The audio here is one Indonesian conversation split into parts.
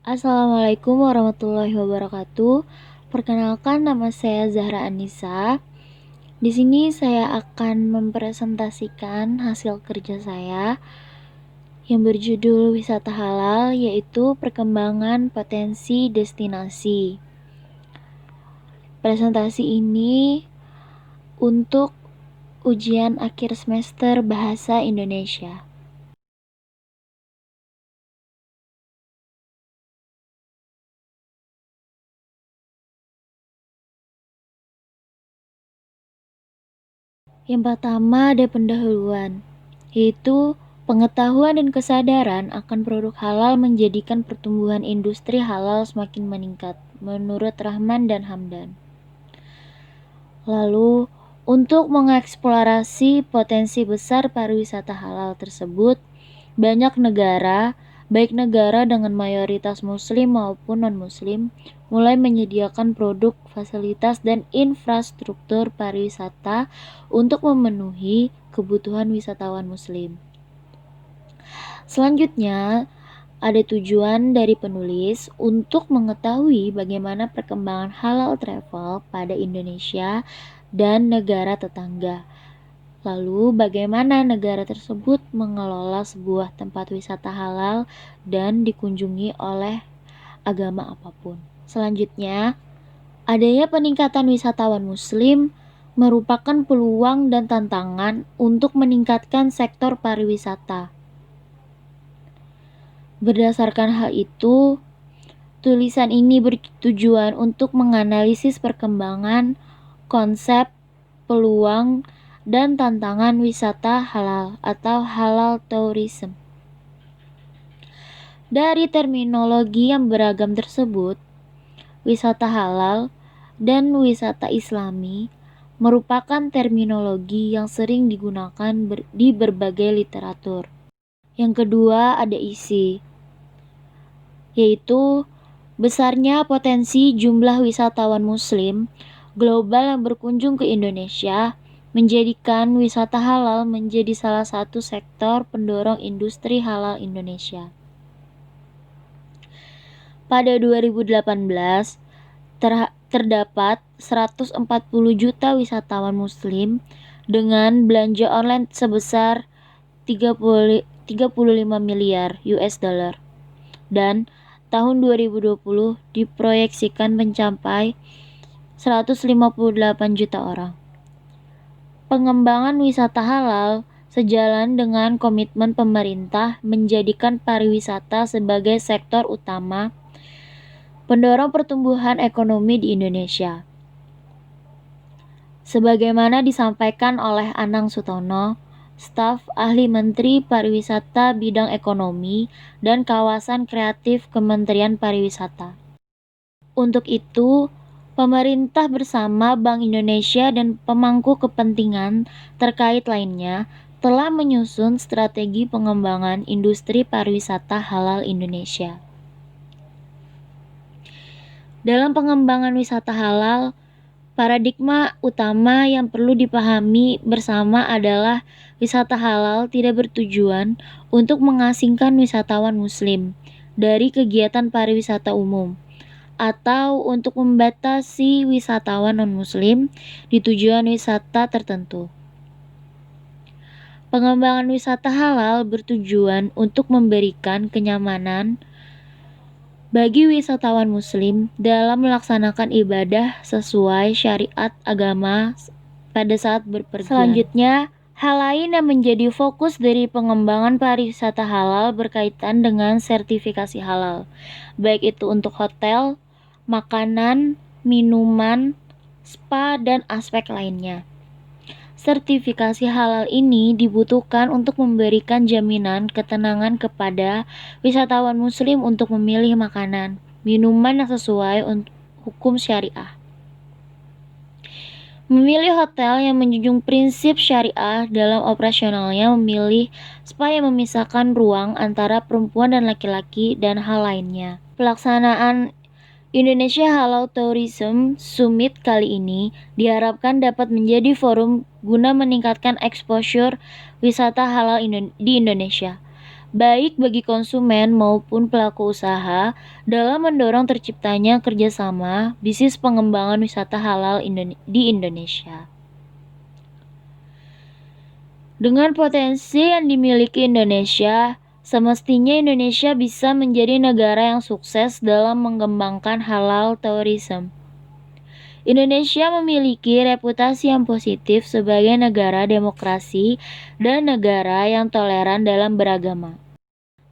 Assalamualaikum warahmatullahi wabarakatuh. Perkenalkan, nama saya Zahra Anissa. Di sini saya akan mempresentasikan hasil kerja saya yang berjudul Wisata Halal, yaitu perkembangan potensi destinasi. Presentasi ini untuk ujian akhir semester Bahasa Indonesia. Yang pertama ada pendahuluan, yaitu pengetahuan dan kesadaran akan produk halal menjadikan pertumbuhan industri halal semakin meningkat, menurut Rahman dan Hamdan. Lalu, untuk mengeksplorasi potensi besar pariwisata halal tersebut, banyak negara, baik negara dengan mayoritas muslim maupun non-muslim, mulai menyediakan produk, fasilitas, dan infrastruktur pariwisata untuk memenuhi kebutuhan wisatawan muslim. Selanjutnya, ada tujuan dari penulis untuk mengetahui bagaimana perkembangan halal travel pada Indonesia dan negara tetangga. Lalu, bagaimana negara tersebut mengelola sebuah tempat wisata halal dan dikunjungi oleh agama apapun. Selanjutnya, adanya peningkatan wisatawan muslim merupakan peluang dan tantangan untuk meningkatkan sektor pariwisata. Berdasarkan hal itu, tulisan ini bertujuan untuk menganalisis perkembangan, konsep, peluang, dan tantangan wisata halal atau halal tourism. Dari terminologi yang beragam tersebut, wisata halal dan wisata islami merupakan terminologi yang sering digunakan di berbagai literatur. Yang kedua ada isi, yaitu besarnya potensi jumlah wisatawan muslim global yang berkunjung ke Indonesia menjadikan wisata halal menjadi salah satu sektor pendorong industri halal Indonesia. Pada 2018, terdapat 140 juta wisatawan muslim dengan belanja online sebesar 35 miliar US dollar. Dan tahun 2020 diproyeksikan mencapai 158 juta orang. Pengembangan wisata halal sejalan dengan komitmen pemerintah menjadikan pariwisata sebagai sektor utama pendorong pertumbuhan ekonomi di Indonesia. Sebagaimana disampaikan oleh Anang Sutono, staf ahli Menteri Pariwisata Bidang Ekonomi dan Kawasan Kreatif Kementerian Pariwisata. Untuk itu, pemerintah bersama Bank Indonesia dan pemangku kepentingan terkait lainnya telah menyusun strategi pengembangan industri pariwisata halal Indonesia. Dalam pengembangan wisata halal, paradigma utama yang perlu dipahami bersama adalah wisata halal tidak bertujuan untuk mengasingkan wisatawan muslim dari kegiatan pariwisata umum, atau untuk membatasi wisatawan non-muslim di tujuan wisata tertentu. Pengembangan wisata halal bertujuan untuk memberikan kenyamanan bagi wisatawan muslim dalam melaksanakan ibadah sesuai syariat agama pada saat berpergian. Selanjutnya, hal lain yang menjadi fokus dari pengembangan pariwisata halal berkaitan dengan sertifikasi halal, baik itu untuk hotel, makanan, minuman, spa, dan aspek lainnya. Sertifikasi halal ini dibutuhkan untuk memberikan jaminan ketenangan kepada wisatawan muslim untuk memilih makanan, minuman yang sesuai untuk hukum syariah. Memilih hotel yang menjunjung prinsip syariah dalam operasionalnya, memilih spa yang memisahkan ruang antara perempuan dan laki-laki, dan hal lainnya. Pelaksanaan Indonesia Halal Tourism Summit kali ini diharapkan dapat menjadi forum guna meningkatkan exposure wisata halal di Indonesia. baik bagi konsumen maupun pelaku usaha, dalam mendorong terciptanya kerjasama bisnis pengembangan wisata halal di Indonesia. Dengan potensi yang dimiliki Indonesia, semestinya Indonesia bisa menjadi negara yang sukses dalam mengembangkan halal tourism. Indonesia memiliki reputasi yang positif sebagai negara demokrasi dan negara yang toleran dalam beragama.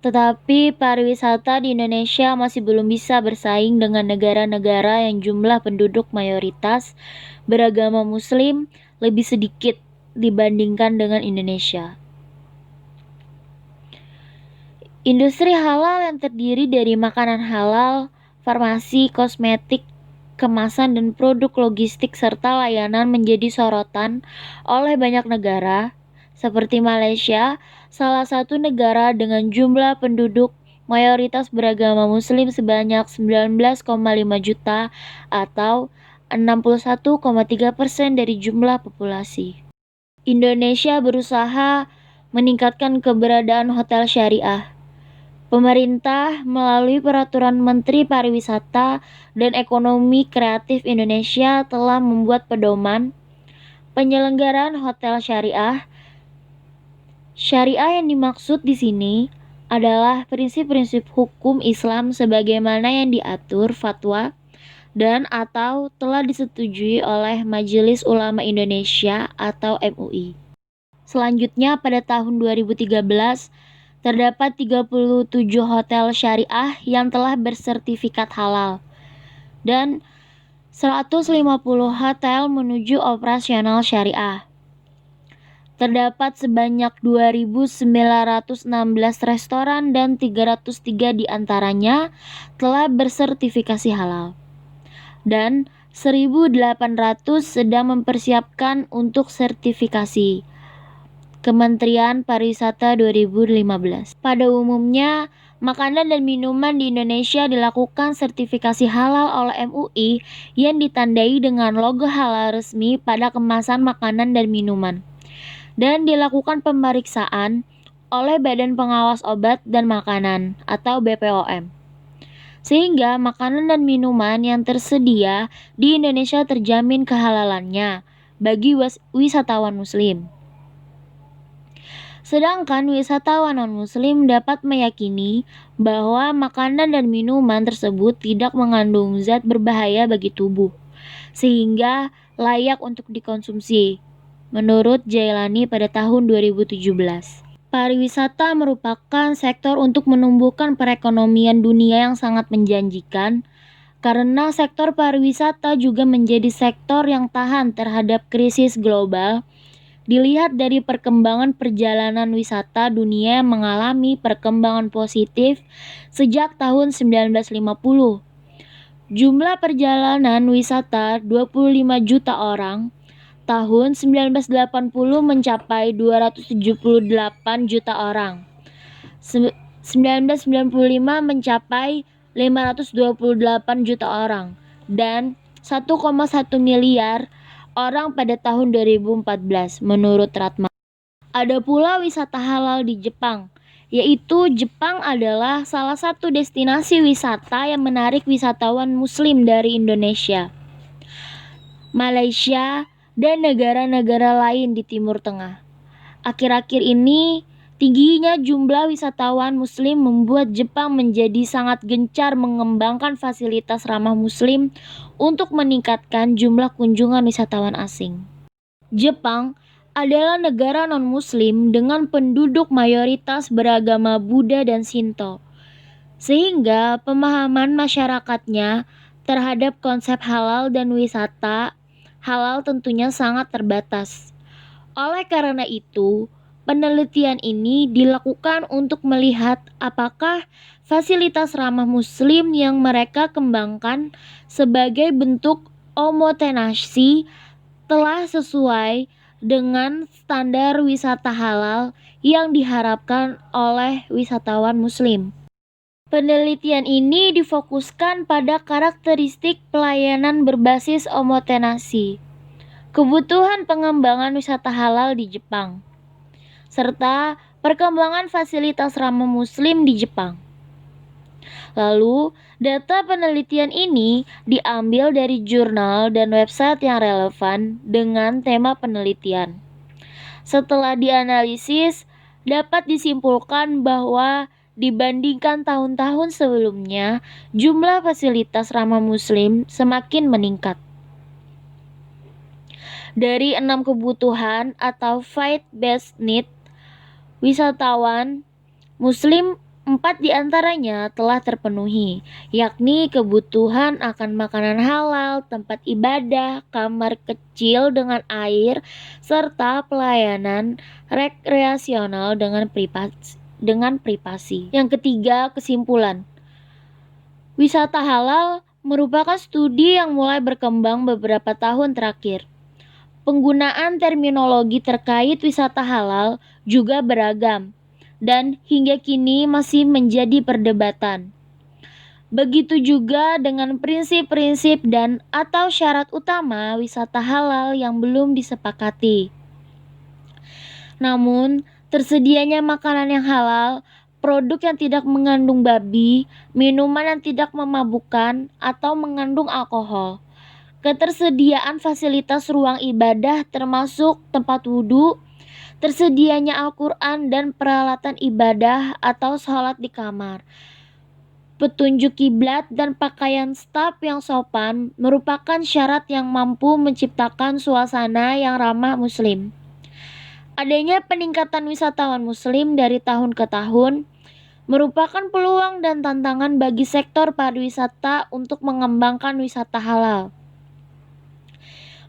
Tetapi pariwisata di Indonesia masih belum bisa bersaing dengan negara-negara yang jumlah penduduk mayoritas beragama Muslim lebih sedikit dibandingkan dengan Indonesia. Industri halal yang terdiri dari makanan halal, farmasi, kosmetik, kemasan, dan produk logistik serta layanan menjadi sorotan oleh banyak negara, seperti Malaysia, salah satu negara dengan jumlah penduduk mayoritas beragama Muslim sebanyak 19,5 juta atau 61,3% dari jumlah populasi. Indonesia berusaha meningkatkan keberadaan hotel syariah. Pemerintah melalui Peraturan Menteri Pariwisata dan Ekonomi Kreatif Indonesia telah membuat pedoman penyelenggaraan hotel syariah. Syariah yang dimaksud di sini adalah prinsip-prinsip hukum Islam sebagaimana yang diatur fatwa dan atau telah disetujui oleh Majelis Ulama Indonesia atau MUI. Selanjutnya pada tahun 2013 terdapat 37 hotel syariah yang telah bersertifikat halal dan 150 hotel menuju operasional syariah. Terdapat sebanyak 2.916 restoran dan 303 diantaranya telah bersertifikasi halal. Dan 1.800 sedang mempersiapkan untuk sertifikasi. Kementerian Pariwisata 2015. Pada umumnya, makanan dan minuman di Indonesia dilakukan sertifikasi halal oleh MUI yang ditandai dengan logo halal resmi pada kemasan makanan dan minuman. Dan dilakukan pemeriksaan oleh Badan Pengawas Obat dan Makanan atau BPOM. Sehingga makanan dan minuman yang tersedia di Indonesia terjamin kehalalannya bagi wisatawan Muslim. Sedangkan wisatawan non-Muslim dapat meyakini bahwa makanan dan minuman tersebut tidak mengandung zat berbahaya bagi tubuh, sehingga layak untuk dikonsumsi, menurut Jailani pada tahun 2017. Pariwisata merupakan sektor untuk menumbuhkan perekonomian dunia yang sangat menjanjikan, karena sektor pariwisata juga menjadi sektor yang tahan terhadap krisis global. Dilihat dari perkembangan perjalanan wisata dunia yang mengalami perkembangan positif sejak tahun 1950. Jumlah perjalanan wisata 25 juta orang, tahun 1980 mencapai 278 juta orang. 1995 mencapai 528 juta orang dan 1,1 miliar orang pada tahun 2014 menurut Ratma. Ada pula wisata halal di Jepang, yaitu Jepang adalah salah satu destinasi wisata yang menarik wisatawan Muslim dari Indonesia, Malaysia, dan negara-negara lain di Timur Tengah. Akhir-akhir ini, tingginya jumlah wisatawan Muslim membuat Jepang menjadi sangat gencar mengembangkan fasilitas ramah Muslim untuk meningkatkan jumlah kunjungan wisatawan asing. Jepang adalah negara non-Muslim dengan penduduk mayoritas beragama Buddha dan Shinto, sehingga pemahaman masyarakatnya terhadap konsep halal dan wisata halal tentunya sangat terbatas. Oleh karena itu, penelitian ini dilakukan untuk melihat apakah fasilitas ramah Muslim yang mereka kembangkan sebagai bentuk omotenasi telah sesuai dengan standar wisata halal yang diharapkan oleh wisatawan Muslim. Penelitian ini difokuskan pada karakteristik pelayanan berbasis omotenasi, kebutuhan pengembangan wisata halal di Jepang, serta perkembangan fasilitas ramah muslim di Jepang. Lalu, data penelitian ini diambil dari jurnal dan website yang relevan dengan tema penelitian. Setelah dianalisis, dapat disimpulkan bahwa dibandingkan tahun-tahun sebelumnya, jumlah fasilitas ramah muslim semakin meningkat. Dari 6 kebutuhan atau faith-based need wisatawan muslim, 4 diantaranya telah terpenuhi, yakni kebutuhan akan makanan halal, tempat ibadah, kamar kecil dengan air, serta pelayanan rekreasional dengan privasi. Yang ketiga, kesimpulan. Wisata halal merupakan studi yang mulai berkembang beberapa tahun terakhir. Penggunaan terminologi terkait wisata halal juga beragam dan hingga kini masih menjadi perdebatan. Begitu juga dengan prinsip-prinsip dan atau syarat utama wisata halal yang belum disepakati. Namun, tersedianya makanan yang halal, produk yang tidak mengandung babi, minuman yang tidak memabukkan atau mengandung alkohol, ketersediaan fasilitas ruang ibadah termasuk tempat wudhu, tersedianya Al-Quran dan peralatan ibadah atau sholat di kamar, petunjuk kiblat dan pakaian staf yang sopan merupakan syarat yang mampu menciptakan suasana yang ramah muslim. Adanya peningkatan wisatawan muslim dari tahun ke tahun merupakan peluang dan tantangan bagi sektor pariwisata untuk mengembangkan wisata halal.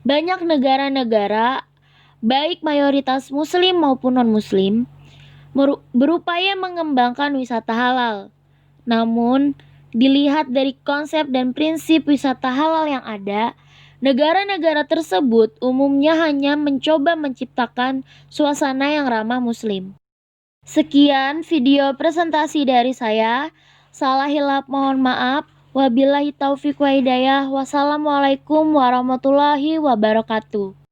Banyak negara-negara, baik mayoritas muslim maupun non-muslim, berupaya mengembangkan wisata halal. Namun, dilihat dari konsep dan prinsip wisata halal yang ada, negara-negara tersebut umumnya hanya mencoba menciptakan suasana yang ramah muslim. Sekian video presentasi dari saya. Salah hilap mohon maaf. Wabillahi taufiq wa hidayah. Wassalamualaikum warahmatullahi wabarakatuh.